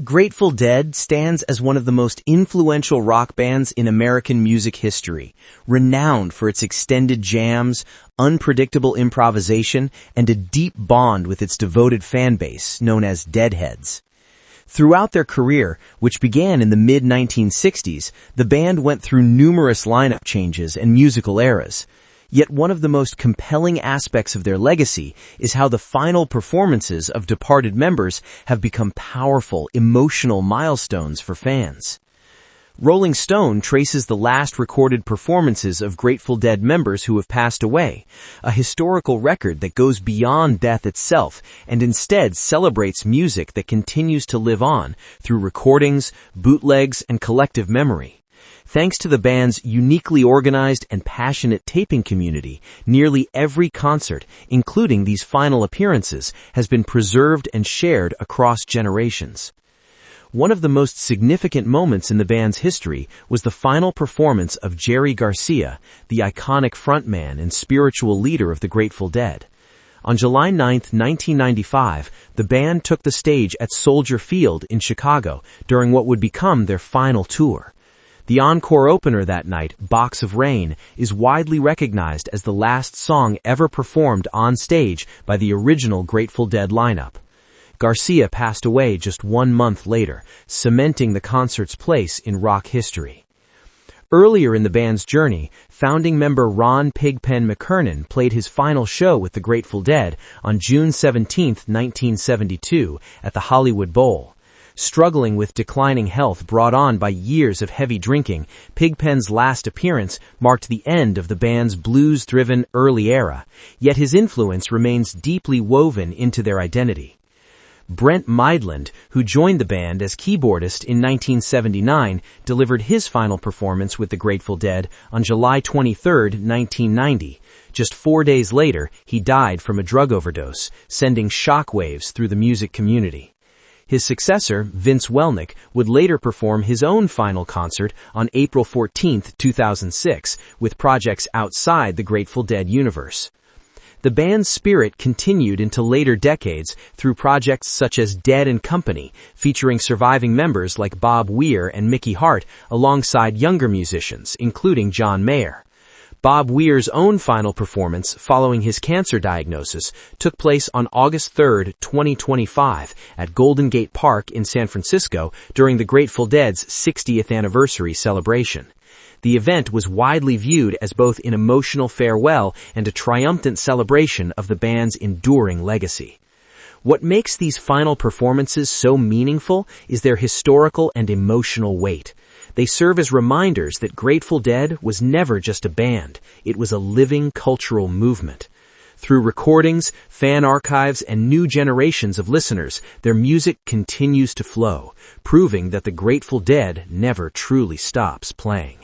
Grateful Dead stands as one of the most influential rock bands in American music history, renowned for its extended jams, unpredictable improvisation, and a deep bond with its devoted fan base, known as Deadheads. Throughout their career, which began in the mid-1960s, the band went through numerous lineup changes and musical eras. Yet one of the most compelling aspects of their legacy is how the final performances of departed members have become powerful, emotional milestones for fans. Rolling Stone traces the last recorded performances of Grateful Dead members who have passed away, a historical record that goes beyond death itself and instead celebrates music that continues to live on through recordings, bootlegs, and collective memory. Thanks to the band's uniquely organized and passionate taping community, nearly every concert, including these final appearances, has been preserved and shared across generations. One of the most significant moments in the band's history was the final performance of Jerry Garcia, the iconic frontman and spiritual leader of the Grateful Dead. On July 9, 1995, the band took the stage at Soldier Field in Chicago during what would become their final tour. The encore opener that night, Box of Rain, is widely recognized as the last song ever performed on stage by the original Grateful Dead lineup. Garcia passed away just 1 month later, cementing the concert's place in rock history. Earlier in the band's journey, founding member Ron "Pigpen" McKernan played his final show with the Grateful Dead on June 17, 1972, at the Hollywood Bowl. Struggling with declining health brought on by years of heavy drinking, Pigpen's last appearance marked the end of the band's blues-driven early era, yet his influence remains deeply woven into their identity. Brent Mydland, who joined the band as keyboardist in 1979, delivered his final performance with the Grateful Dead on July 23, 1990. Just 4 days later, he died from a drug overdose, sending shockwaves through the music community. His successor, Vince Welnick, would later perform his own final concert on April 14, 2006, with projects outside the Grateful Dead universe. The band's spirit continued into later decades through projects such as Dead and Company, featuring surviving members like Bob Weir and Mickey Hart alongside younger musicians, including John Mayer. Bob Weir's own final performance following his cancer diagnosis took place on August 3, 2025 at Golden Gate Park in San Francisco during the Grateful Dead's 60th anniversary celebration. The event was widely viewed as both an emotional farewell and a triumphant celebration of the band's enduring legacy. What makes these final performances so meaningful is their historical and emotional weight. They serve as reminders that Grateful Dead was never just a band, it was a living cultural movement. Through recordings, fan archives, and new generations of listeners, their music continues to flow, proving that the Grateful Dead never truly stops playing.